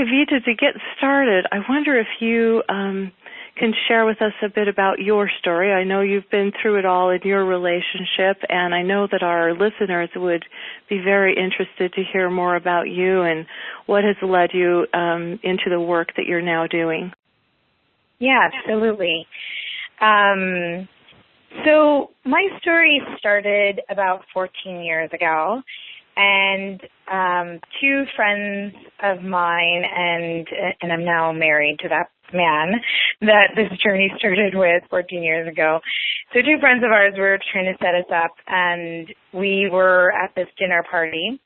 Kavita, to get started, I wonder if you can share with us a bit about your story. I know you've been through it all in your relationship, and I know that our listeners would be very interested to hear more about you and what has led you into the work that you're now doing. Yeah, absolutely. So my story started about 14 years ago, and two friends of mine, and I'm now married to that man that this journey started with 14 years ago. So two friends of ours were trying to set us up, and we were at this dinner party.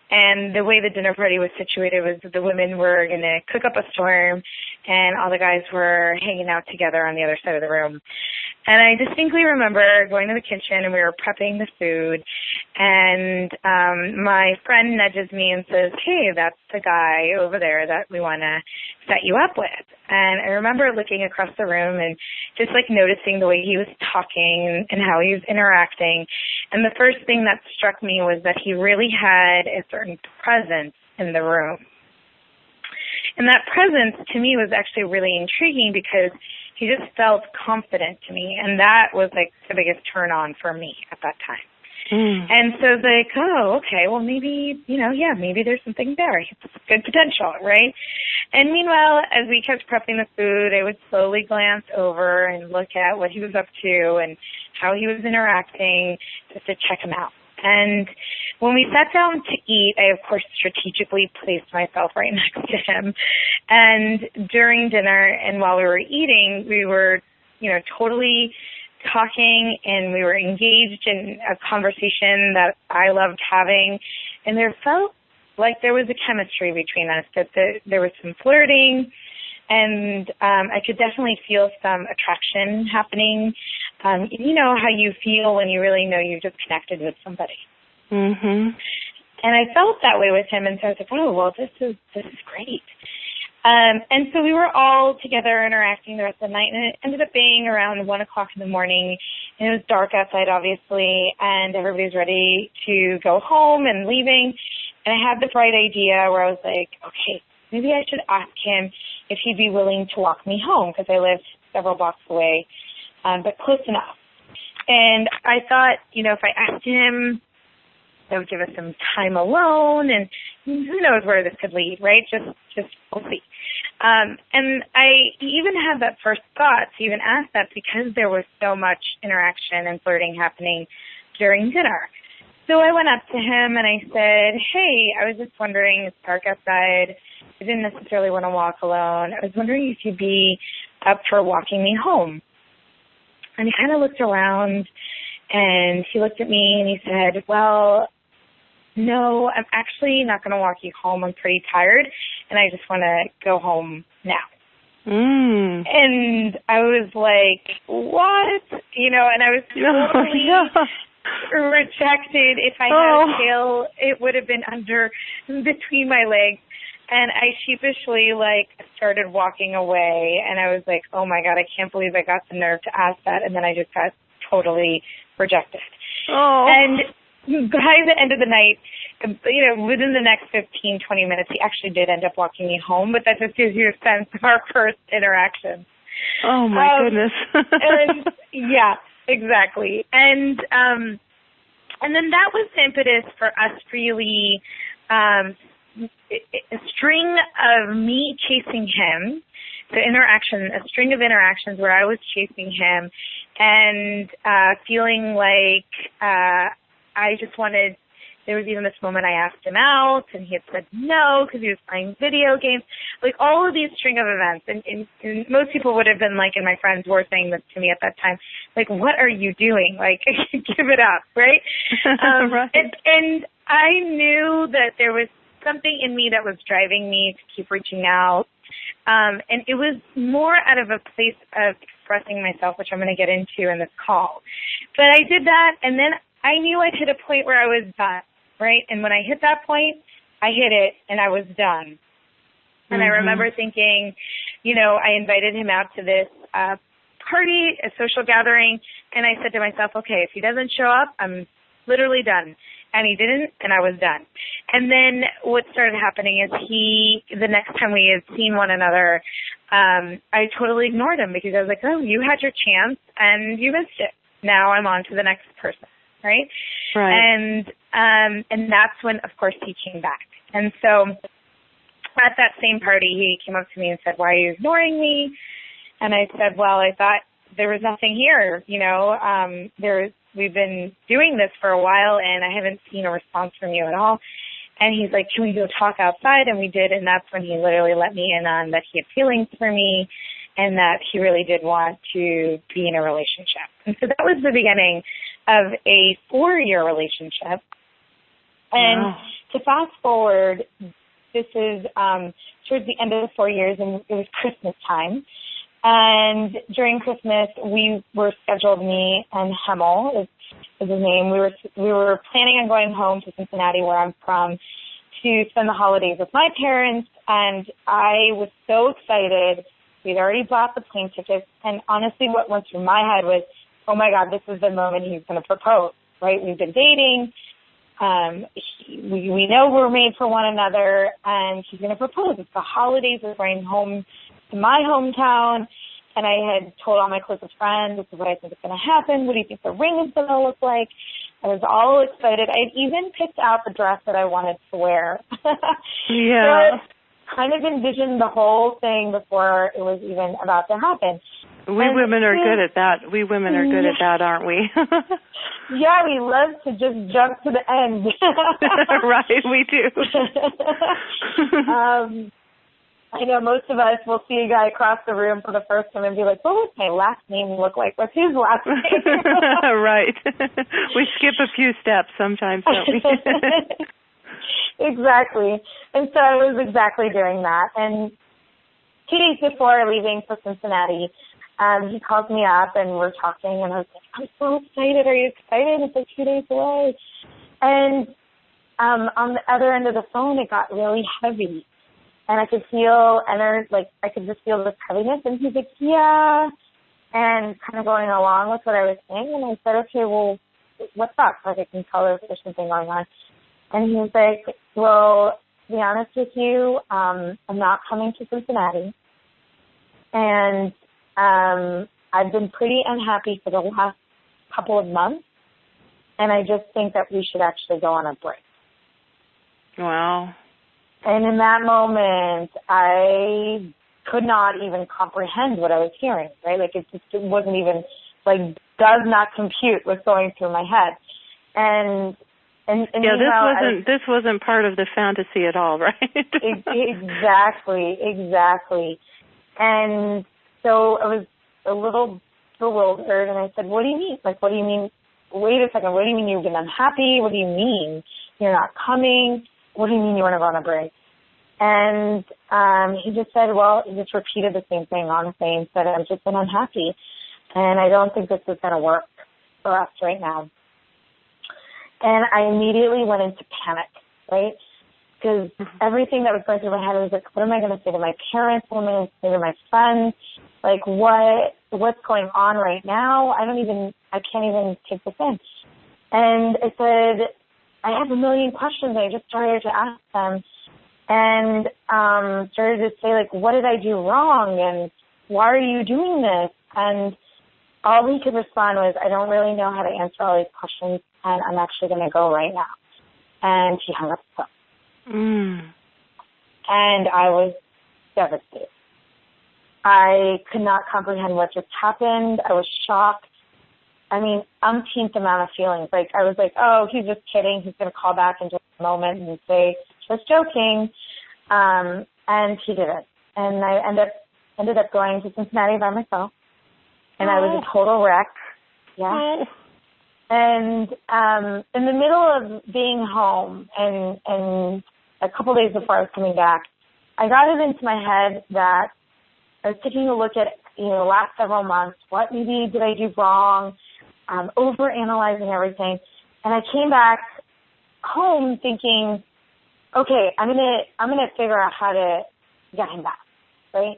And the way the dinner party was situated was that the women were going to cook up a storm, and all the guys were hanging out together on the other side of the room. And I distinctly remember going to the kitchen, and we were prepping the food, and my friend nudges me and says, "Hey, that's the guy over there that we want to set you up with." And I remember looking across the room and just like noticing the way he was talking and how he was interacting. And the first thing that struck me was that he really had a certain presence in the room. And that presence to me was actually really intriguing because he just felt confident to me. And that was like the biggest turn on for me at that time. And so it's like, oh, okay, well maybe, maybe there's something there. It's good potential, right? And meanwhile, as we kept prepping the food, I would slowly glance over and look at what he was up to and how he was interacting just to check him out. And when we sat down to eat, I, of course, strategically placed myself right next to him. And during dinner and while we were eating, we were, totally talking, and we were engaged in a conversation that I loved having. And there felt like there was a chemistry between us, that there was some flirting, and I could definitely feel some attraction happening. You know how you feel when you really know you've just connected with somebody. Mm-hmm. And I felt that way with him, and so I was like, oh, well, this is great. And so we were all together interacting the rest of the night, and it ended up being around 1 o'clock in the morning, and it was dark outside, obviously, and everybody's ready to go home and leaving. And I had the bright idea where I was like, okay, maybe I should ask him if he'd be willing to walk me home, because I lived several blocks away, but close enough. And I thought, if I asked him, that would give us some time alone, and who knows where this could lead, right? Just we'll see. And I even had that first thought to even ask that because there was so much interaction and flirting happening during dinner. So I went up to him and I said, hey, I was just wondering, it's dark outside. I didn't necessarily want to walk alone. I was wondering if you'd be up for walking me home. And he kind of looked around, and he looked at me and he said, well, no, I'm actually not going to walk you home. I'm pretty tired, and I just want to go home now. And I was like, what? And I was totally rejected. If I had a tail, it would have been between my legs. And I sheepishly, started walking away, and I was like, oh, my God, I can't believe I got the nerve to ask that, and then I just got totally rejected. And by the end of the night, within the next 15, 20 minutes, he actually did end up walking me home, but that just gives you a sense of our first interaction. Oh, my goodness. And, yeah, exactly. And then that was the impetus for us really a string of me chasing him, a string of interactions where I was chasing him and feeling like I just wanted, there was even this moment I asked him out and he had said no because he was playing video games, all of these string of events. And most people would have been and my friends were saying this to me at that time, what are you doing? Give it up, right? Right. And I knew that there was something in me that was driving me to keep reaching out. And it was more out of a place of expressing myself, which I'm going to get into in this call. But I did that, and then I knew I'd hit a point where I was done, right? And when I hit that point, I hit it, and I was done. And I remember thinking, I invited him out to this party, a social gathering, and I said to myself, okay, if he doesn't show up, I'm literally done. And he didn't, and I was done. And then what started happening is the next time we had seen one another, I totally ignored him because I was like, oh, you had your chance and you missed it. Now I'm on to the next person, right? Right. And that's when, of course, he came back. And so at that same party, he came up to me and said, why are you ignoring me? And I said, well, I thought there was nothing here. You know, we've been doing this for a while, and I haven't seen a response from you at all. And he's like, can we go talk outside? And we did, and that's when he literally let me in on that he had feelings for me and that he really did want to be in a relationship. And so that was the beginning of a 4-year relationship. And wow. to fast forward, this is towards the end of the 4 years, and it was Christmas time. And during Christmas, we were scheduled, me and Hemel is his name. We were planning on going home to Cincinnati, where I'm from, to spend the holidays with my parents. And I was so excited. We'd already bought the plane tickets. And honestly, what went through my head was, oh my God, this is the moment he's going to propose, right? We've been dating. We know we're made for one another, and he's going to propose. It's the holidays. We're going home to my hometown, and I had told all my closest friends, this is what I think is going to happen. What do you think the ring is going to look like? I was all excited. I had even picked out the dress that I wanted to wear. Yeah. So I kind of envisioned the whole thing before it was even about to happen. We women are good at that. We women are good at that, aren't we? Yeah, we love to just jump to the end. Right, we do. I know most of us will see a guy across the room for the first time and be like, what does my last name look like? What's his last name? Right. We skip a few steps sometimes, don't we? Exactly. And so I was exactly doing that. And 2 days before leaving for Cincinnati, he calls me up and we're talking, and I was like, I'm so excited. Are you excited? It's like 2 days away. And on the other end of the phone, it got really heavy. And I could feel, I could just feel this heaviness. And he's like, yeah. And kind of going along with what I was saying. And I said, okay, well, what's up? Like, I can tell there's something going on. And he was like, well, to be honest with you, I'm not coming to Cincinnati. And I've been pretty unhappy for the last couple of months. And I just think that we should actually go on a break. Wow. And in that moment, I could not even comprehend what I was hearing, right? Like, it wasn't even, does not compute what's going through my head. And yeah, this wasn't part of the fantasy at all, right? Exactly. And so I was a little bewildered, and I said, what do you mean? What do you mean? Wait a second, what do you mean you've been unhappy? What do you mean you're not coming? What do you mean you want to go on a break? And he just said, well, he just repeated the same thing, honestly, and said, I've just been unhappy, and I don't think this is going to work for us right now. And I immediately went into panic, right? Because everything that was going through my head was like, what am I going to say to my parents? What am I going to say to my friends? What's going on right now? I can't even take this in. And I said, I have a million questions. I just started to ask them and started to say, what did I do wrong? And why are you doing this? And all he could respond was, I don't really know how to answer all these questions, and I'm actually going to go right now. And he hung up the phone. And I was devastated. I could not comprehend what just happened. I was shocked. I mean, umpteenth amount of feelings. I was like, oh, he's just kidding. He's going to call back in just a moment and say, just joking. And he didn't. And I ended up going to Cincinnati by myself. And I was a total wreck. Yeah. And in the middle of being home and a couple days before I was coming back, I got it into my head that I was taking a look at, the last several months. What maybe did I do wrong? Overanalyzing everything. And I came back home thinking, okay, I'm gonna figure out how to get him back, right?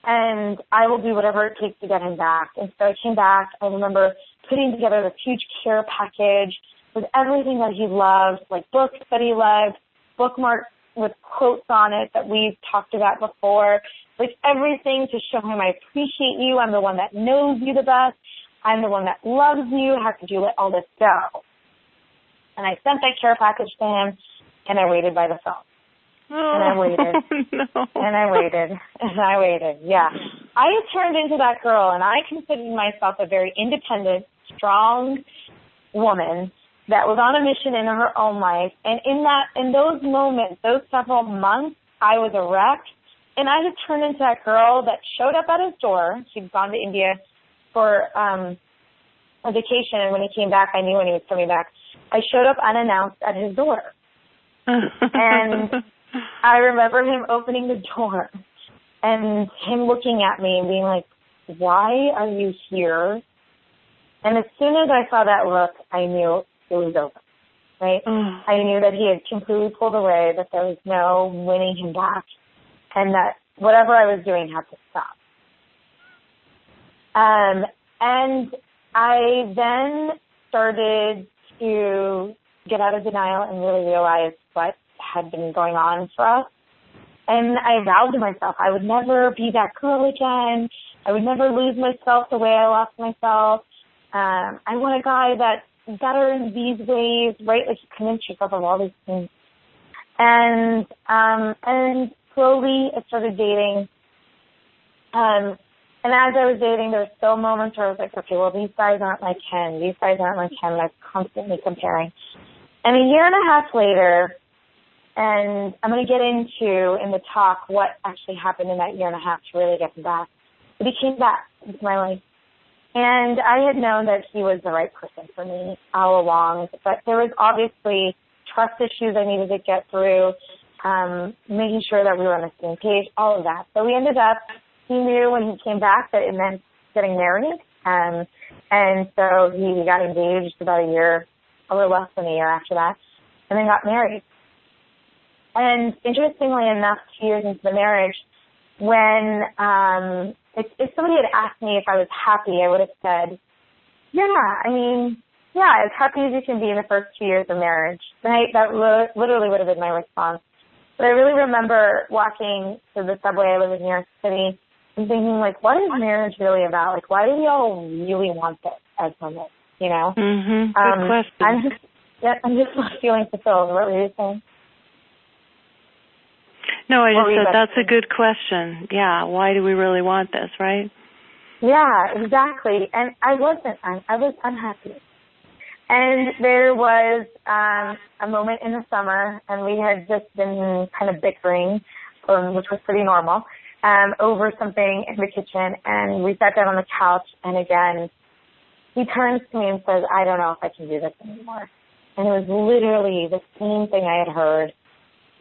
And I will do whatever it takes to get him back. And so I came back. I remember putting together this huge care package with everything that he loved, books that he loved, bookmarked with quotes on it that we've talked about before, like everything to show him I appreciate you. I'm the one that knows you the best. I'm the one that loves you. How could you let all this go? And I sent that care package to him, and I waited by the phone. Oh, and I waited. No. And I waited. And I waited. Yeah. I had turned into that girl, and I considered myself a very independent, strong woman that was on a mission in her own life. And in those moments, those several months, I was a wreck. And I had turned into that girl that showed up at his door. She'd gone to India for a vacation, and when he came back, I knew when he was coming back. I showed up unannounced at his door. And I remember him opening the door and him looking at me and being like, why are you here? And as soon as I saw that look, I knew it was over, right? I knew that he had completely pulled away, that there was no winning him back, and that whatever I was doing had to stop. And I then started to get out of denial and really realize what had been going on for us. And I vowed to myself I would never be that girl again. I would never lose myself the way I lost myself. I want a guy that's better in these ways, right? Like you convince yourself of all these things. And slowly I started dating. And as I was dating, there were still moments where I was like, okay, well, these guys aren't like him. These guys aren't like him. And I was constantly comparing. And a year and a half later, and I'm going to get into in the talk what actually happened in that year and a half to really get him back. But he came back into my life. And I had known that he was the right person for me all along. But there was obviously trust issues I needed to get through, making sure that we were on the same page, all of that. So we ended up, he knew when he came back that it meant getting married. And so he got engaged about a little less than a year after that, and then got married. And interestingly enough, 2 years into the marriage, when if somebody had asked me if I was happy, I would have said, as happy as you can be in the first 2 years of marriage. Right? That literally would have been my response. But I really remember walking to the subway. I live in New York City, and thinking, like, what is marriage really about? Like, why do we all really want this as women? You know? Mm-hmm. Good question. I'm just not feeling fulfilled. What were you saying? No, I just said that's a good question. Yeah, why do we really want this, right? Yeah, exactly. And I wasn't. I was unhappy. And there was a moment in the summer, and we had just been kind of bickering, which was pretty normal, over something in the kitchen. And we sat down on the couch, and again, he turns to me and says, I don't know if I can do this anymore. And it was literally the same thing I had heard,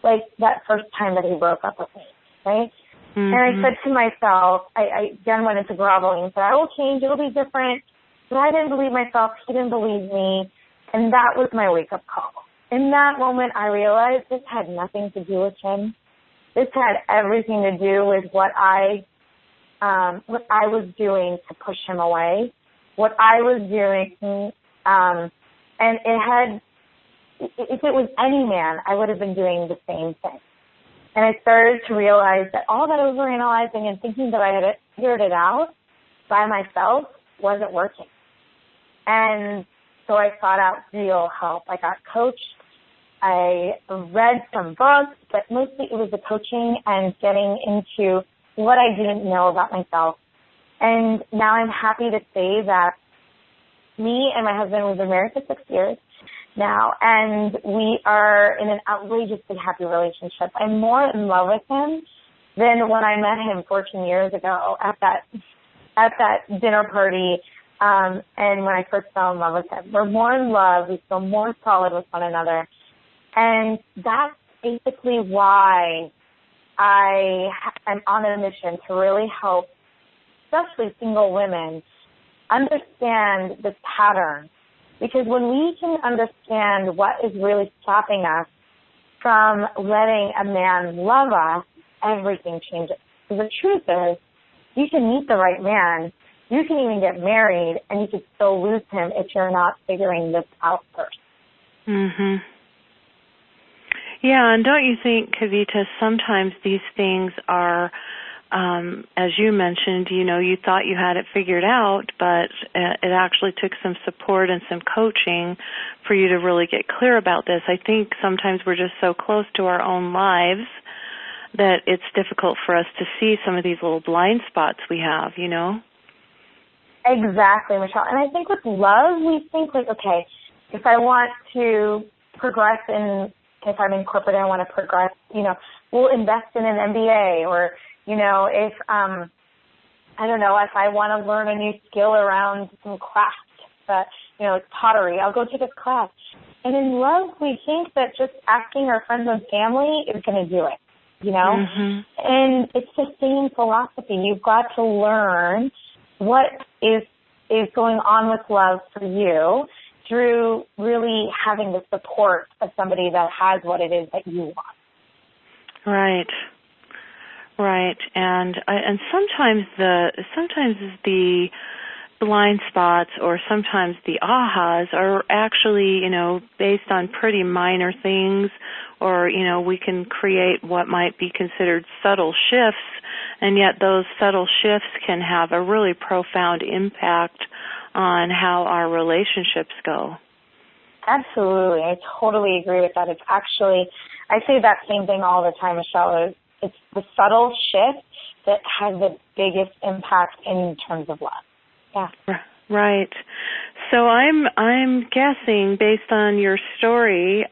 like that first time that he broke up with me, right? Mm-hmm. And I said to myself, I again went into groveling and said, I will change, it'll be different. But I didn't believe myself, he didn't believe me, and that was my wake-up call. In that moment, I realized this had nothing to do with him. This had everything to do with what I was doing to push him away, what I was doing, and it had, if it was any man, I would have been doing the same thing. And I started to realize that all that overanalyzing and thinking that I had figured it out by myself wasn't working. And so I sought out real help. I got coached. I read some books, but mostly it was the coaching and getting into what I didn't know about myself. And now I'm happy to say that me and my husband, we've been married for 6 years now, and we are in an outrageously happy relationship. I'm more in love with him than when I met him 14 years ago at that dinner party, and when I first fell in love with him. We're more in love. We feel more solid with one another. And that's basically why I am on a mission to really help, especially single women, understand this pattern. Because when we can understand what is really stopping us from letting a man love us, everything changes. Because the truth is, you can meet the right man, you can even get married, and you can still lose him if you're not figuring this out first. Mhm. Yeah, and don't you think, Kavita, sometimes these things are, as you mentioned, you thought you had it figured out, but it actually took some support and some coaching for you to really get clear about this. I think sometimes we're just so close to our own lives that it's difficult for us to see some of these little blind spots we have, Exactly, Michelle. And I think with love, we think like, okay, if I want to progress if I'm in corporate and I want to progress, we'll invest in an MBA, or, if, I don't know, if I want to learn a new skill around some craft, like pottery, I'll go take a class. And in love, we think that just asking our friends and family is going to do it. Mm-hmm. And it's the same philosophy. You've got to learn what is going on with love for you through really having the support of somebody that has what it is that you want. Right. And sometimes the blind spots or sometimes the ahas are actually, based on pretty minor things, or, we can create what might be considered subtle shifts, and yet those subtle shifts can have a really profound impact on how our relationships go. Absolutely. I totally agree with that. It's actually, I say that same thing all the time, Michelle. It's the subtle shift that has the biggest impact in terms of love. Yeah. Right. So I'm guessing, based on your story,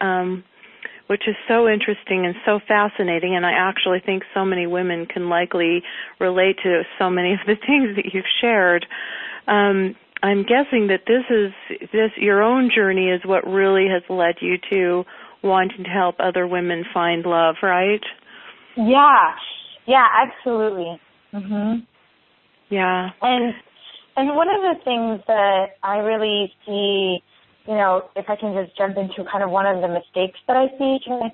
which is so interesting and so fascinating, and I actually think so many women can likely relate to so many of the things that you've shared. I'm guessing that this your own journey is what really has led you to wanting to help other women find love, right? Yeah, absolutely. Mhm. Yeah. And one of the things that I really see, if I can just jump into kind of one of the mistakes that I see, can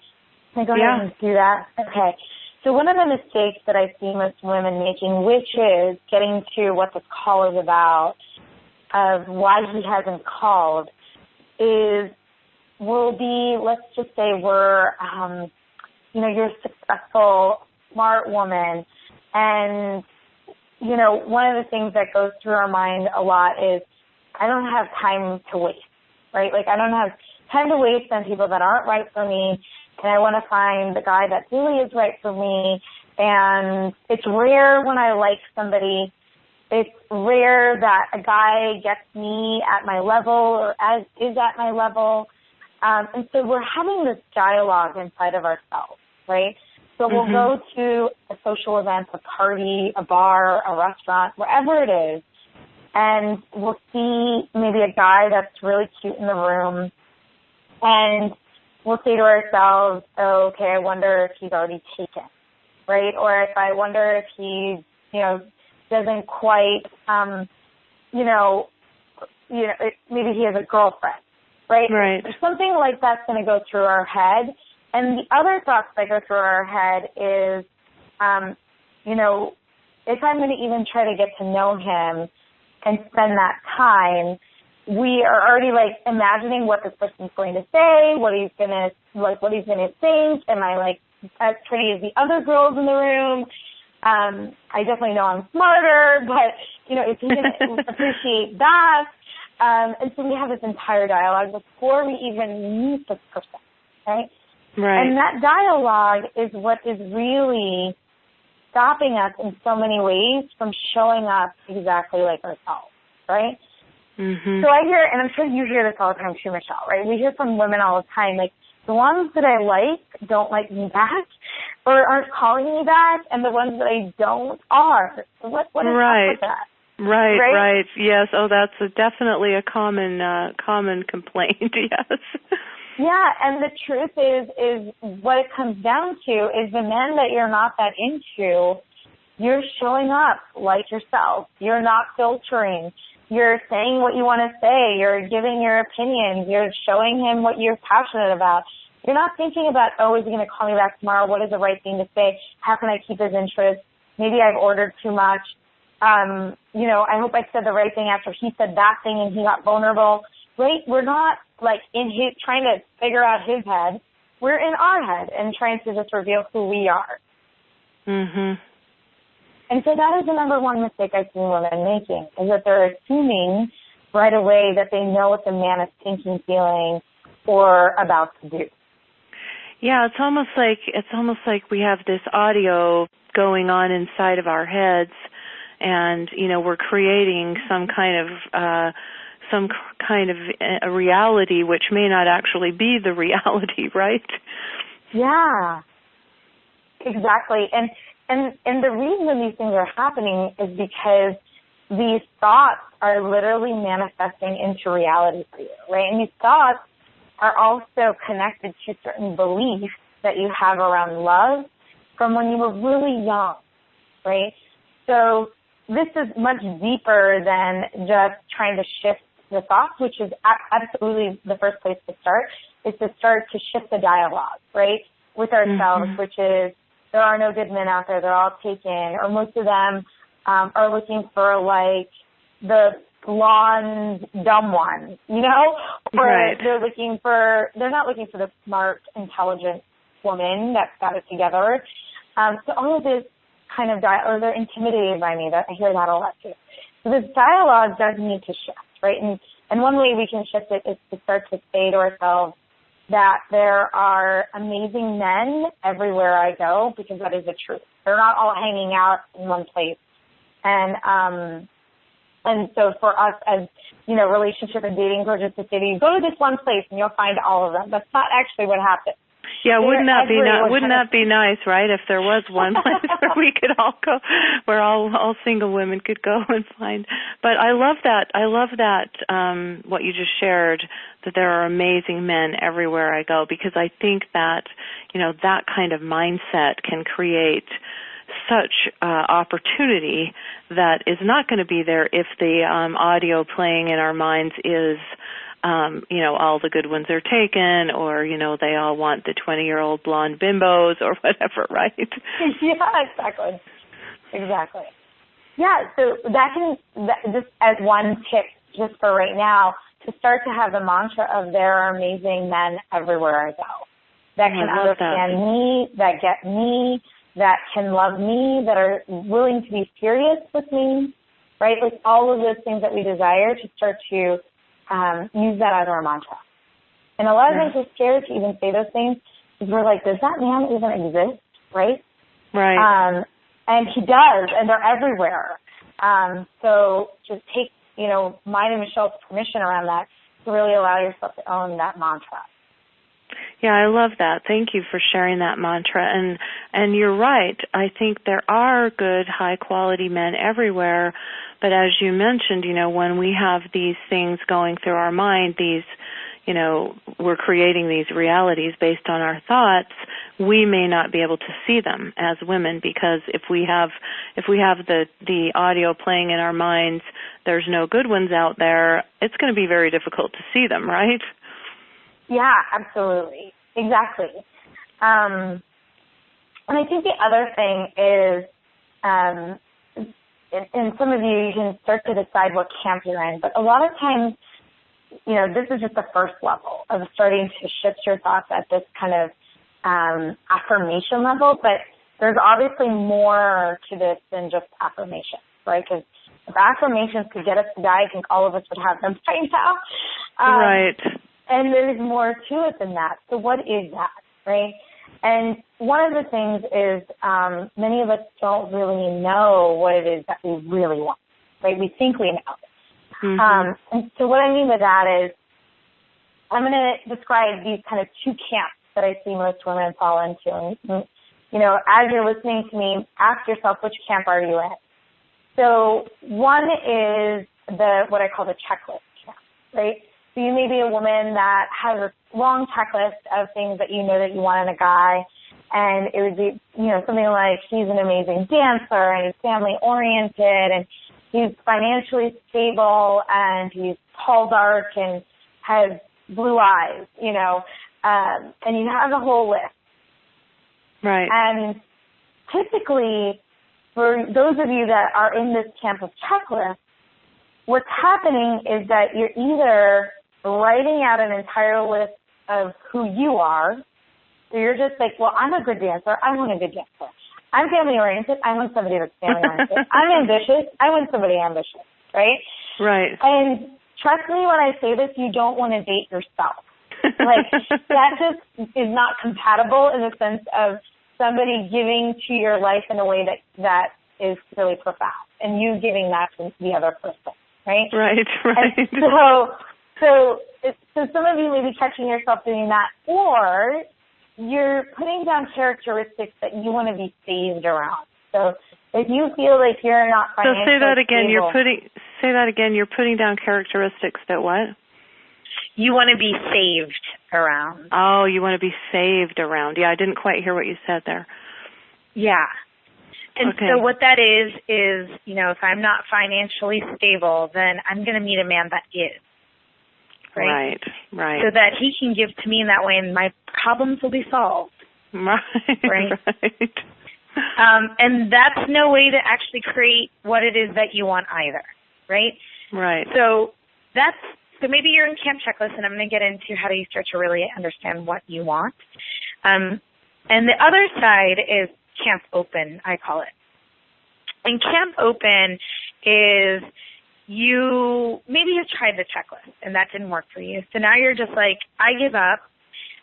I go ahead and do that? Okay. So one of the mistakes that I see most women making, which is getting to what this call is about, of why he hasn't called, is let's just say you're a successful, smart woman, and, one of the things that goes through our mind a lot is, I don't have time to waste, right? Like, I don't have time to waste on people that aren't right for me, and I want to find the guy that really is right for me. And it's rare when I like somebody. It's rare that a guy gets me at my level or is at my level. And so we're having this dialogue inside of ourselves, right? So we'll go to a social event, a party, a bar, a restaurant, wherever it is, and we'll see maybe a guy that's really cute in the room, and we'll say to ourselves, oh, okay, I wonder if he's already taken, right? Or if I wonder if he, doesn't quite, maybe he has a girlfriend, right? Right. Something like that's going to go through our head. And the other thoughts that go through our head is, if I'm going to even try to get to know him and spend that time, we are already imagining what this person's going to say, what he's going to think. Am I as pretty as the other girls in the room? I definitely know I'm smarter, but if he can appreciate that. And so we have this entire dialogue before we even meet this person, right? Right. And that dialogue is what is really stopping us in so many ways from showing up exactly like ourselves, right? Mm-hmm. So I hear, and I'm sure you hear this all the time too, Michelle, right? We hear from women all the time, the ones that I like don't like me back or aren't calling me back, and the ones that I don't are. So what is up with that? Right. Yes. Oh, that's definitely a common complaint. Yes. Yeah, and the truth is what it comes down to is the men that you're not that into, you're showing up like yourself. You're not filtering. You're saying what you want to say. You're giving your opinion. You're showing him what you're passionate about. You're not thinking about, is he going to call me back tomorrow? What is the right thing to say? How can I keep his interest? Maybe I've ordered too much. I hope I said the right thing after he said that thing and he got vulnerable. Right? We're not in his trying to figure out his head. we're in our head and trying to just reveal who we are. Mhm. And so that is the number one mistake I've seen women making, is that they're assuming right away that they know what the man is thinking, feeling, or about to do. Yeah, it's almost like we have this audio going on inside of our heads, and we're creating some kind of a reality which may not actually be the reality, right? Yeah, exactly. And the reason these things are happening is because these thoughts are literally manifesting into reality for you, right? And these thoughts are also connected to certain beliefs that you have around love from when you were really young, right? So this is much deeper than just trying to shift the thoughts, which is absolutely the first place to start, is to start to shift the dialogue, right, with ourselves, which is there are no good men out there, they're all taken, or most of them are looking for, like, the blonde, dumb one, or right. they're not looking for the smart, intelligent woman that's got it together. So all of this kind of or they're intimidated by me. I hear that a lot too. So this dialogue does need to shift, right? And one way we can shift it is to start to say to ourselves that there are amazing men everywhere I go, because that is the truth. They're not all hanging out in one place. And so for us as, relationship and dating coaches to say to you, go to this one place and you'll find all of them. That's not actually what happens. Yeah, wouldn't that be nice, right? If there was one place where we could all go, where all single women could go and find. But I love that what you just shared, that there are amazing men everywhere I go, because I think that, that kind of mindset can create such opportunity that is not going to be there if the audio playing in our minds is all the good ones are taken, or, they all want the 20-year-old blonde bimbos or whatever, right? Yeah, exactly. Yeah, so just as one tip, just for right now, to start to have the mantra of there are amazing men everywhere I go that can understand me, that get me, that can love me, that are willing to be serious with me, right? Like all of those things that we desire, to start to use that as our mantra. And a lot of times we're scared to even say those things because we're like, does that man even exist, right? Right. And he does, and they're everywhere. So just take, mine and Michelle's permission around that to really allow yourself to own that mantra. Yeah, I love that. Thank you for sharing that mantra. And you're right. I think there are good, high-quality men everywhere. But as you mentioned, when we have these things going through our mind, we're creating these realities based on our thoughts, we may not be able to see them as women, because if we have the audio playing in our minds, there's no good ones out there, it's going to be very difficult to see them, right? Yeah, absolutely. Exactly. And I think the other thing is, and some of you can start to decide what camp you're in, but a lot of times, this is just the first level of starting to shift your thoughts at this kind of affirmation level, but there's obviously more to this than just affirmation, right? Because if affirmations could get us to die, I think all of us would have them by now. Right. And there's more to it than that. So what is that, right? And one of the things is many of us don't really know what it is that we really want, right? We think we know. And so what I mean by that is I'm going to describe these kind of two camps that I see most women fall into. And, as you're listening to me, ask yourself, which camp are you in? So one is what I call the checklist camp, right? So you may be a woman that has a long checklist of things that you know that you want in a guy, and it would be, something like he's an amazing dancer and he's family-oriented and he's financially stable and he's tall, dark, and has blue eyes, and you have a whole list. Right. And typically, for those of you that are in this camp of checklist, what's happening is that you're either writing out an entire list of who you are, So you're just like, well, I'm a good dancer. I want a good dancer. I'm family-oriented. I want somebody that's family-oriented. I'm ambitious. I want somebody ambitious, right? Right. And trust me when I say this, you don't want to date yourself. Like, that just is not compatible in the sense of somebody giving to your life in a way that is really profound, and you giving that to the other person, right? Right, right. And so some of you may be catching yourself doing that, or you're putting down characteristics that you want to be saved around. So if you feel like you're not financially say that again. Stable, You're putting down characteristics that what? You want to be saved around. Oh, you want to be saved around. Yeah, I didn't quite hear what you said there. Yeah. And okay. So what that is, if I'm not financially stable, then I'm going to meet a man that is. Right? Right. So that he can give to me in that way and my problems will be solved. Right. Right. Right. And that's no way to actually create what it is that you want either. Right? Right. So maybe you're in Camp Checklist, and I'm going to get into how do you start to really understand what you want. And the other side is Camp Open, I call it. And Camp Open is maybe you tried the checklist, and that didn't work for you. So now you're just like, I give up.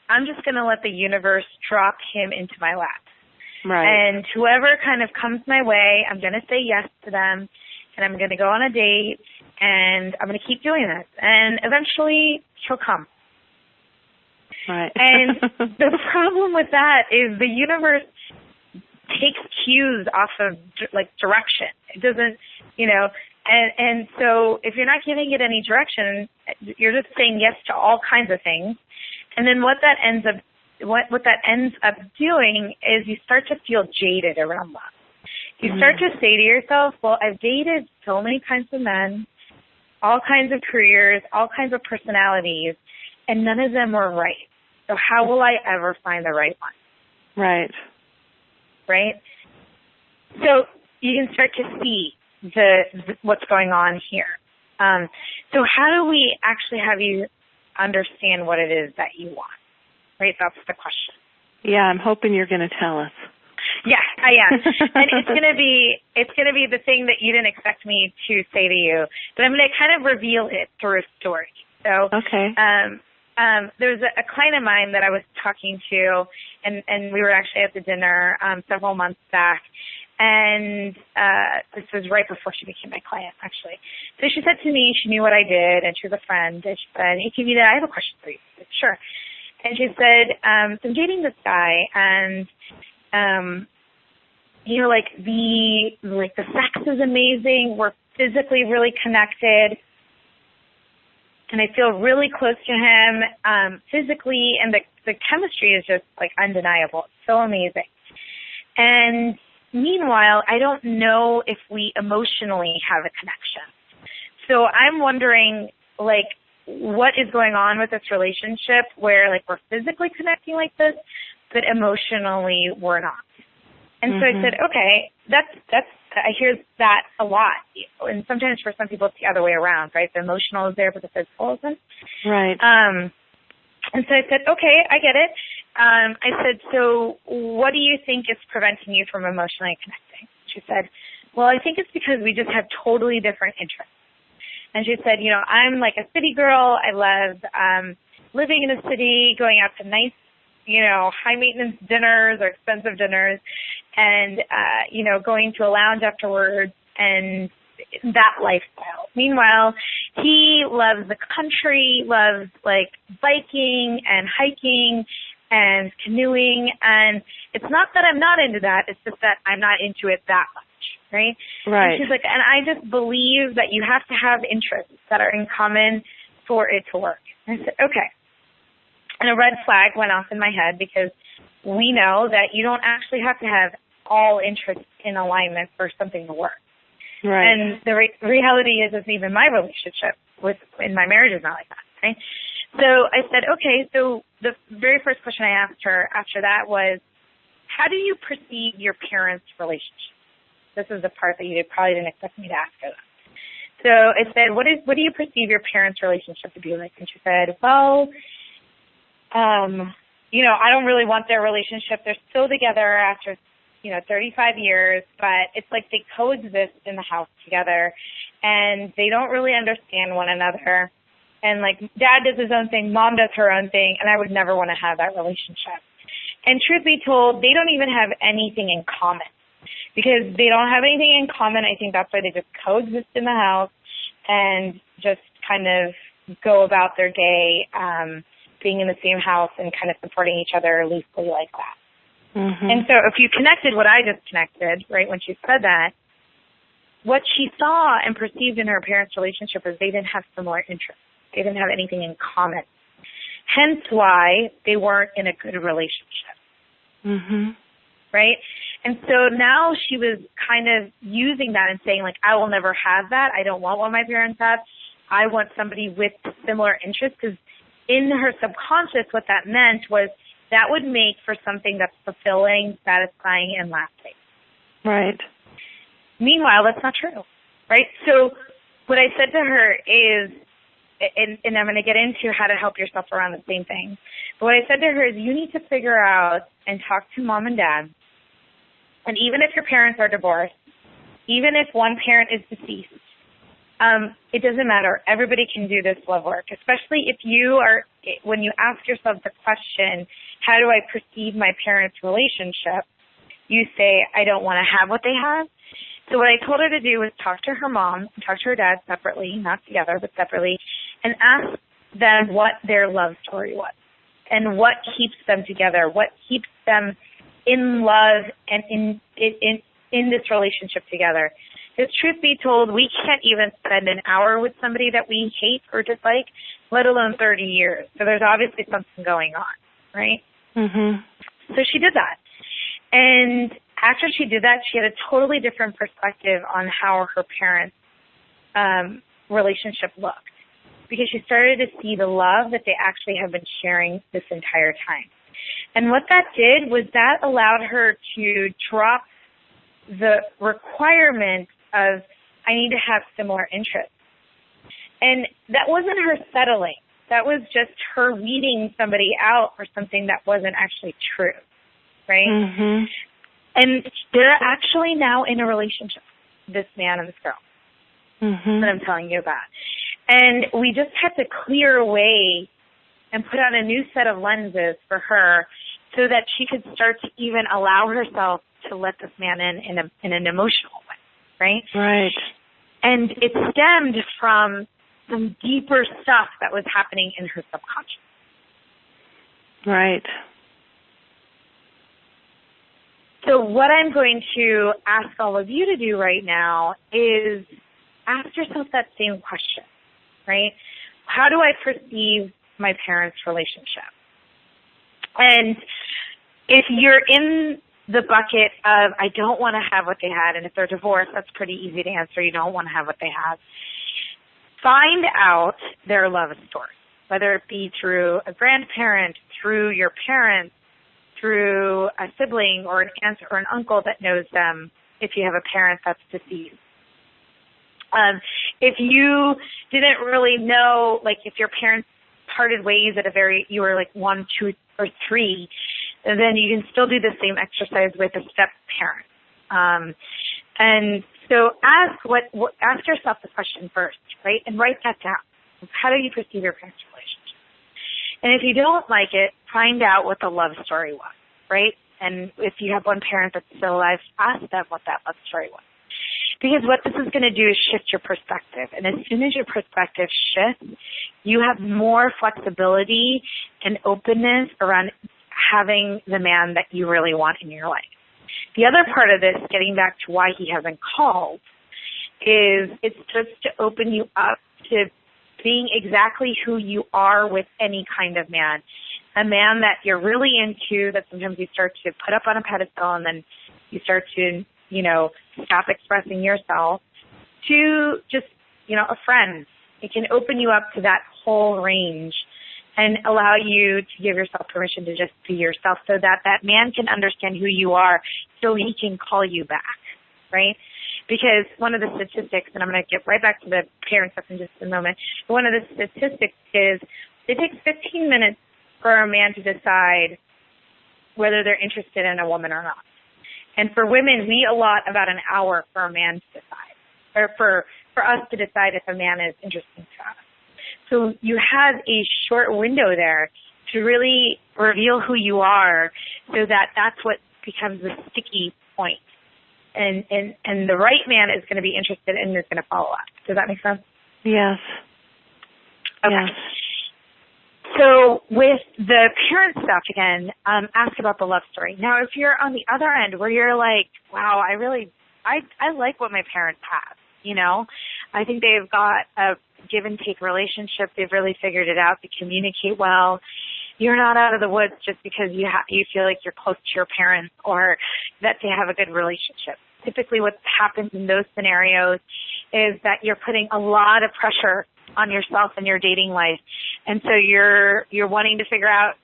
I'm just going to let the universe drop him into my lap. Right. And whoever kind of comes my way, I'm going to say yes to them, and I'm going to go on a date, and I'm going to keep doing this. And eventually, he'll come. Right. And the problem with that is the universe takes cues off of, direction. It doesn't, and so if you're not giving it any direction, you're just saying yes to all kinds of things. And then what that ends up doing is you start to feel jaded around love. You start to say to yourself, well, I've dated so many kinds of men, all kinds of careers, all kinds of personalities, and none of them were right. So how will I ever find the right one? Right. Right? So you can start to see what's going on here. So how do we actually have you understand what it is that you want? Right? That's the question. Yeah, I'm hoping you're going to tell us. Yeah, I am. And it's gonna be the thing that you didn't expect me to say to you. But I'm gonna kind of reveal it through a story. So okay. There's a client of mine that I was talking to, and we were actually at the dinner several months back, and this was right before she became my client, actually. So she said to me, she knew what I did, and she was a friend, and she said, hey, Kavita, I have a question for you. I said, sure. And she said, so I'm dating this guy, and the sex is amazing. We're physically really connected. And I feel really close to him physically, and the chemistry is just undeniable. It's so amazing. And meanwhile, I don't know if we emotionally have a connection. So I'm wondering, what is going on with this relationship where we're physically connecting like this, but emotionally we're not. And so I said, okay, I hear that a lot. And sometimes for some people it's the other way around, right? The emotional is there, but the physical isn't. Right. And so I said, okay, I get it. I said, so what do you think is preventing you from emotionally connecting? She said, well, I think it's because we just have totally different interests. And she said, I'm like a city girl. I love living in a city, going out to nice, high-maintenance dinners or expensive dinners, and, going to a lounge afterwards and that lifestyle. Meanwhile, he loves the country, loves, biking and hiking and canoeing, and it's not that I'm not into that, it's just that I'm not into it that much, right? Right. And she's like, and I just believe that you have to have interests that are in common for it to work. And I said, okay. And a red flag went off in my head because we know that you don't actually have to have all interests in alignment for something to work. Right. And the reality is even my relationship in my marriage is not like that, right? So I said, okay, so the very first question I asked her after that was, how do you perceive your parents' relationship? This is the part that you probably didn't expect me to ask her that. So I said, what do you perceive your parents' relationship to be like? And she said, well, I don't really want their relationship. They're still together after, 35 years, but it's like they coexist in the house together, and they don't really understand one another. And, like, Dad does his own thing, Mom does her own thing, and I would never want to have that relationship. And truth be told, they don't even have anything in common. Because they don't have anything in common, I think that's why they just coexist in the house and just kind of go about their day being in the same house and kind of supporting each other loosely like that. Mm-hmm. And so if you connected what I just connected, right, when she said that, what she saw and perceived in her parents' relationship is they didn't have similar interests. They didn't have anything in common. Hence why they weren't in a good relationship. Mm-hmm. Right? And so now she was kind of using that and saying, like, I will never have that. I don't want what my parents have. I want somebody with similar interests, because in her subconscious what that meant was that would make for something that's fulfilling, satisfying, and lasting. Right. Meanwhile, that's not true. Right? So what I said to her is, and I'm going to get into how to help yourself around the same thing. But what I said to her is you need to figure out and talk to Mom and Dad. And even if your parents are divorced, even if one parent is deceased, it doesn't matter. Everybody can do this love work, especially if you are, when you ask yourself the question, how do I perceive my parents' relationship? You say, I don't want to have what they have. So what I told her to do was talk to her mom, talk to her dad separately, not together, but separately, and ask them what their love story was and what keeps them together, what keeps them in love and in this relationship together. Because truth be told, we can't even spend an hour with somebody that we hate or dislike, let alone 30 years. So there's obviously something going on, right? Mm-hmm. So she did that. And after she did that, she had a totally different perspective on how her parents' relationship looked, because she started to see the love that they actually have been sharing this entire time. And what that did was that allowed her to drop the requirement of, I need to have similar interests. And that wasn't her settling. That was just her weeding somebody out for something that wasn't actually true, right? Mm-hmm. And they're actually now in a relationship, this man and this girl, that I'm telling you about. And we just had to clear away and put on a new set of lenses for her so that she could start to even allow herself to let this man in an emotional way, right? Right. And it stemmed from some deeper stuff that was happening in her subconscious. Right. So what I'm going to ask all of you to do right now is ask yourself that same question, right? How do I perceive my parents' relationship? And if you're in the bucket of, I don't want to have what they had, and if they're divorced, that's pretty easy to answer. You don't want to have what they have. Find out their love story, whether it be through a grandparent, through your parents, through a sibling or an aunt or an uncle that knows them, if you have a parent that's deceased. If you didn't really know, like if your parents parted ways at you were like 1, 2, or 3, then you can still do the same exercise with a step parent. And so ask yourself the question first, right? And write that down. How do you perceive your parents' relationship? And if you don't like it, find out what the love story was, right? And if you have one parent that's still alive, ask them what that love story was. Because what this is going to do is shift your perspective. And as soon as your perspective shifts, you have more flexibility and openness around having the man that you really want in your life. The other part of this, getting back to why he hasn't called, is it's just to open you up to being exactly who you are with any kind of man. A man that you're really into, that sometimes you start to put up on a pedestal and then you start to, stop expressing yourself, to just, a friend. It can open you up to that whole range and allow you to give yourself permission to just be yourself so that that man can understand who you are so he can call you back, right? Because one of the statistics, and I'm going to get right back to the parent stuff in just a moment, but one of the statistics is it takes 15 minutes for a man to decide whether they're interested in a woman or not. And for women, we allot about an hour for a man to decide, or for us to decide if a man is interested to us. So you have a short window there to really reveal who you are, so that that's what becomes the sticky point. And the right man is going to be interested and is going to follow up. Does that make sense? Yes. Okay. Yes. So with the parent stuff, again, ask about the love story. Now, if you're on the other end where you're like, wow, I like what my parents have, you know. I think they've got a give and take relationship. They've really figured it out. They communicate well. You're not out of the woods just because you feel like you're close to your parents or that they have a good relationship. Typically what happens in those scenarios is that you're putting a lot of pressure on yourself and your dating life. And so you're wanting to figure out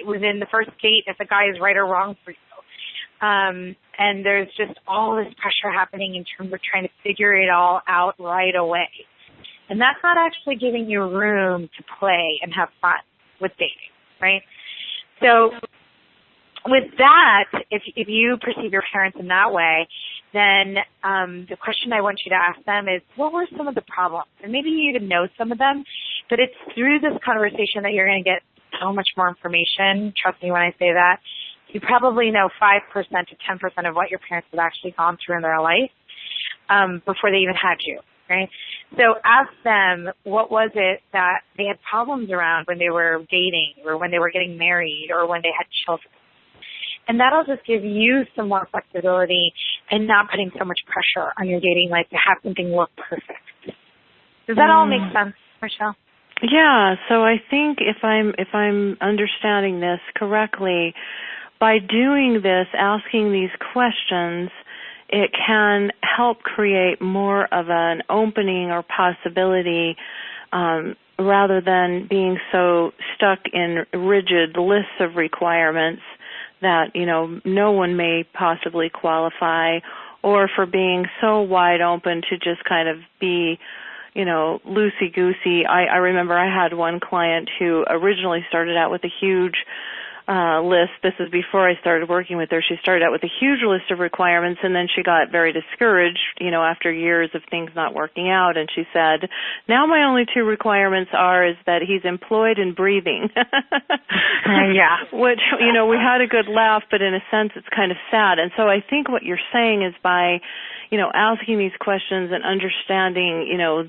within the first date if the guy is right or wrong for you. And there's just all this pressure happening in terms of trying to figure it all out right away. And that's not actually giving you room to play and have fun with dating, right? So with that, if you perceive your parents in that way, then the question I want you to ask them is, what were some of the problems? And maybe you even know some of them, but it's through this conversation that you're going to get so much more information. Trust me when I say that. You probably know 5% to 10% of what your parents have actually gone through in their life before they even had you, right? So ask them, what was it that they had problems around when they were dating or when they were getting married or when they had children? And that'll just give you some more flexibility and not putting so much pressure on your dating life to have something look perfect. Does that all make sense, Michelle? Yeah, so I think if I'm understanding this correctly, by doing this, asking these questions, it can help create more of an opening or possibility rather than being so stuck in rigid lists of requirements that, you know, no one may possibly qualify, or for being so wide open to just kind of be, you know, loosey-goosey. I remember I had one client who originally started out with a huge list. This is before I started working with her. She started out with a huge list of requirements, and then she got very discouraged, you know, after years of things not working out. And she said, now my only 2 requirements is that he's employed and breathing. Yeah. Which, you know, we had a good laugh, but in a sense it's kind of sad. And so I think what you're saying is by, you know, asking these questions and understanding, you know,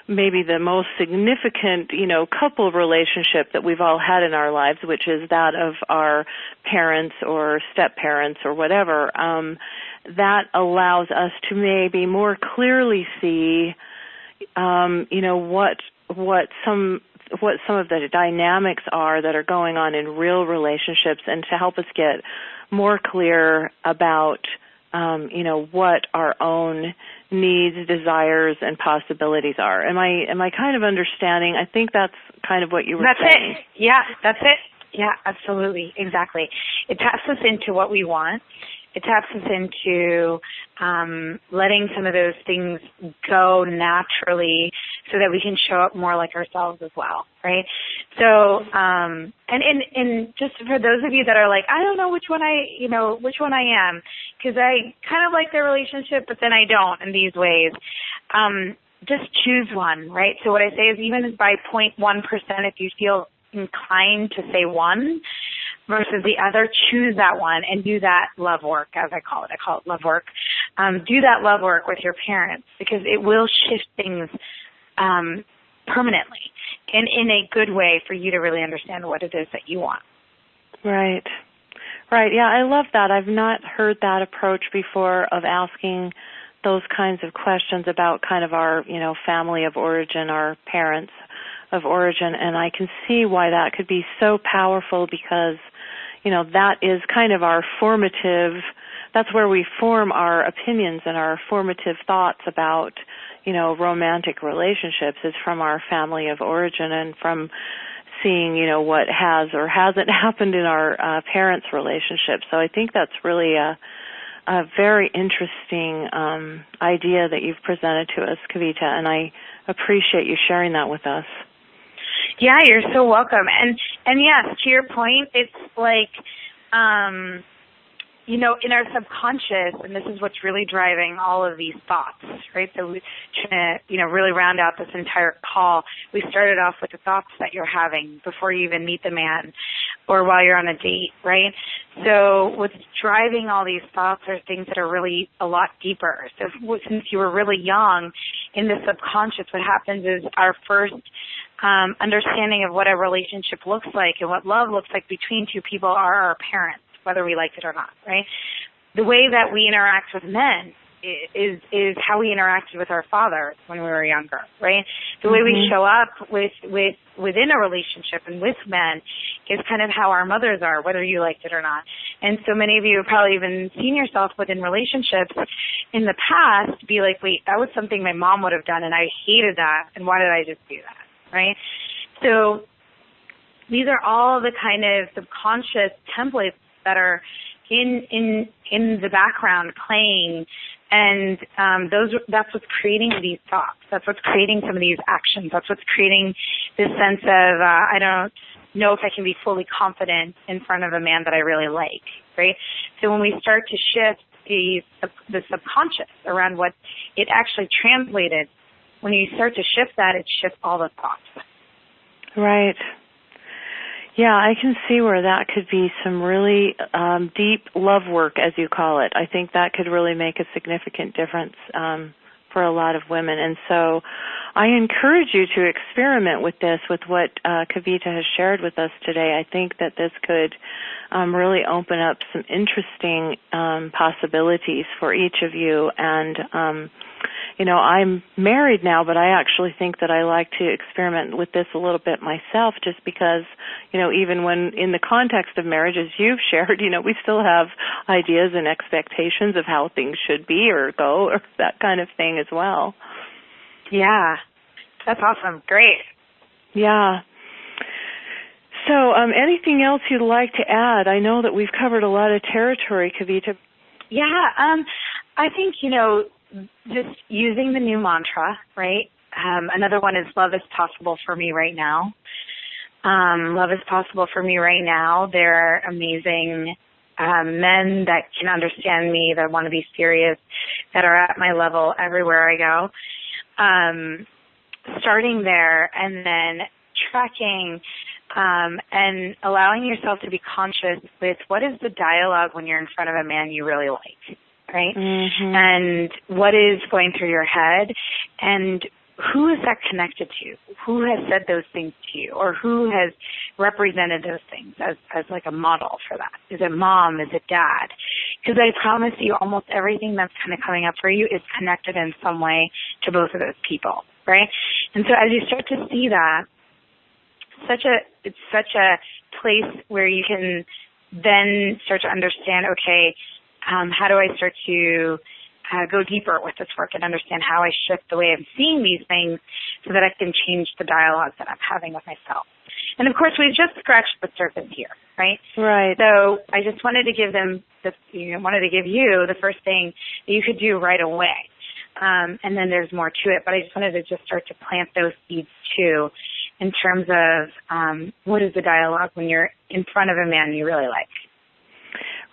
maybe the most significant, you know, couple relationship that we've all had in our lives, which is that of our parents or step-parents or whatever, that allows us to maybe more clearly see, you know, what some of the dynamics are that are going on in real relationships, and to help us get more clear about, you know, what our own needs, desires, and possibilities are. Am I kind of understanding? I think that's kind of what you were saying. That's it. Yeah, that's it. Yeah, absolutely. Exactly. It taps us into what we want. It taps us into letting some of those things go naturally so that we can show up more like ourselves as well, right? So, and just for those of you that are like, I don't know which one I am, because I kind of like their relationship, but then I don't in these ways. Just choose one, right? So what I say is, even by 0.1%, if you feel inclined to say one versus the other, choose that one and do that love work, as I call it. I call it love work. Do that love work with your parents, because it will shift things permanently and in a good way for you to really understand what it is that you want. Right. Right. Yeah, I love that. I've not heard that approach before, of asking those kinds of questions about kind of our, you know, family of origin, our parents of origin, and I can see why that could be so powerful, because, you know, that is kind of our formative, that's where we form our opinions and our formative thoughts about, you know, romantic relationships, is from our family of origin and from seeing, you know, what has or hasn't happened in our parents' relationship. So I think that's really a very interesting idea that you've presented to us, Kavita, and I appreciate you sharing that with us. Yeah, you're so welcome. And And yes, to your point, it's like, you know, in our subconscious, and this is what's really driving all of these thoughts, right? So we're trying to, you know, really round out this entire call. We started off with the thoughts that you're having before you even meet the man or while you're on a date, right? So what's driving all these thoughts are things that are really a lot deeper. So since you were really young, in the subconscious, what happens is our first understanding of what a relationship looks like and what love looks like between two people are our parents, whether we like it or not, right? The way that we interact with men is how we interacted with our fathers when we were younger, right? The way we show up within a relationship and with men is kind of how our mothers are, whether you liked it or not. And so many of you have probably even seen yourself within relationships in the past be like, wait, that was something my mom would have done and I hated that, and why did I just do that, right? So these are all the kind of subconscious templates that are in the background playing, and that's what's creating these thoughts. That's what's creating some of these actions. That's what's creating this sense of I don't know if I can be fully confident in front of a man that I really like, right? So when we start to shift the subconscious around what it actually translated, when you start to shift that, it shifts all the thoughts. Right. Yeah, I can see where that could be some really deep love work, as you call it. I think that could really make a significant difference for a lot of women. And so I encourage you to experiment with this, with what Kavita has shared with us today. I think that this could really open up some interesting possibilities for each of you. And you know, I'm married now, but I actually think that I like to experiment with this a little bit myself, just because, you know, even when in the context of marriage, as you've shared, you know, we still have ideas and expectations of how things should be or go or that kind of thing as well. Yeah, that's awesome. Great. Yeah. So anything else you'd like to add? I know that we've covered a lot of territory, Kavita. Yeah, I think, you know, just using the new mantra, right? Another one is love is possible for me right now. Love is possible for me right now. There are amazing men that can understand me, that want to be serious, that are at my level everywhere I go. Starting there and then tracking and allowing yourself to be conscious with what is the dialogue when you're in front of a man you really like. Right? Mm-hmm. And what is going through your head, and who is that connected to? Who has said those things to you, or who has represented those things as like a model for that? Is it mom? Is it dad? Because I promise you, almost everything that's kind of coming up for you is connected in some way to both of those people, right? And so as you start to see that, it's such a place where you can then start to understand, okay, how do I start to go deeper with this work and understand how I shift the way I'm seeing these things so that I can change the dialogue that I'm having with myself. And of course, we've just scratched the surface here, right? Right. So I just wanted to give you the first thing that you could do right away. And then there's more to it, but I just wanted to just start to plant those seeds too, in terms of what is the dialogue when you're in front of a man you really like.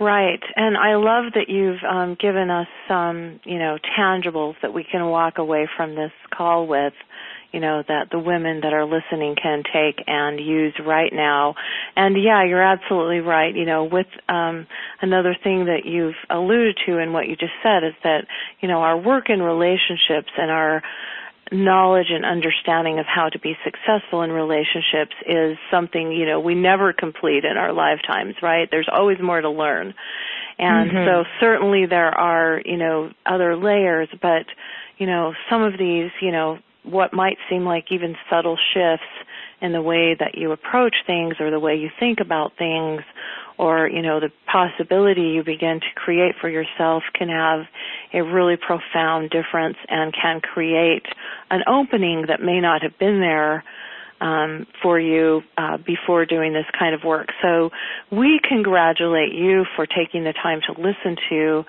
Right, and I love that you've given us some, you know, tangibles that we can walk away from this call with, you know, that the women that are listening can take and use right now. And yeah, you're absolutely right. You know, with another thing that you've alluded to in what you just said is that, you know, our work in relationships and our knowledge and understanding of how to be successful in relationships is something, you know, we never complete in our lifetimes, right? There's always more to learn. And so certainly there are, you know, other layers, but, you know, some of these, you know, what might seem like even subtle shifts in the way that you approach things or the way you think about things, or, you know, the possibility you begin to create for yourself can have a really profound difference and can create an opening that may not have been there for you before doing this kind of work. So we congratulate you for taking the time to listen to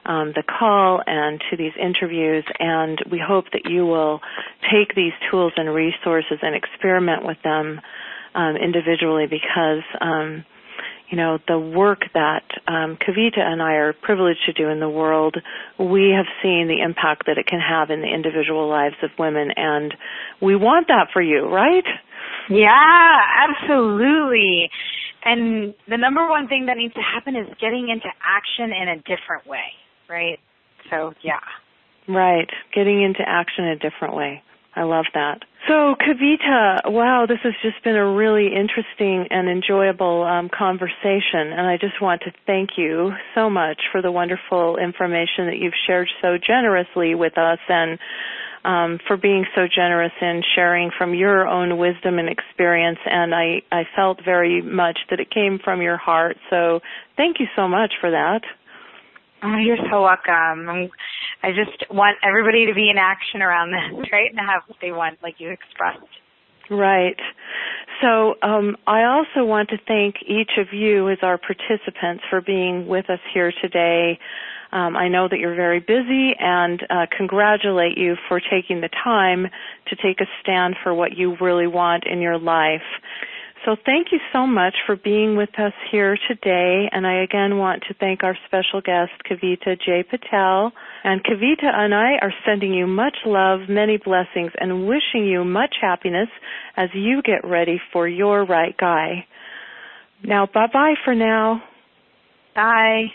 the call and to these interviews, and we hope that you will take these tools and resources and experiment with them individually because, the work that Kavita and I are privileged to do in the world, we have seen the impact that it can have in the individual lives of women, and we want that for you, right? Yeah, absolutely. And the number one thing that needs to happen is getting into action in a different way, right? So, yeah. Right, getting into action in a different way. I love that. So, Kavita, wow, this has just been a really interesting and enjoyable conversation, and I just want to thank you so much for the wonderful information that you've shared so generously with us, and for being so generous in sharing from your own wisdom and experience, and I felt very much that it came from your heart, so thank you so much for that. Oh, you're so welcome. I just want everybody to be in action around this, right, and have what they want, like you expressed. Right. So I also want to thank each of you as our participants for being with us here today. I know that you're very busy, and congratulate you for taking the time to take a stand for what you really want in your life. So thank you so much for being with us here today, and I again want to thank our special guest, Kavita J Patel. And Kavita and I are sending you much love, many blessings, and wishing you much happiness as you get ready for your right guy. Now, bye-bye for now. Bye.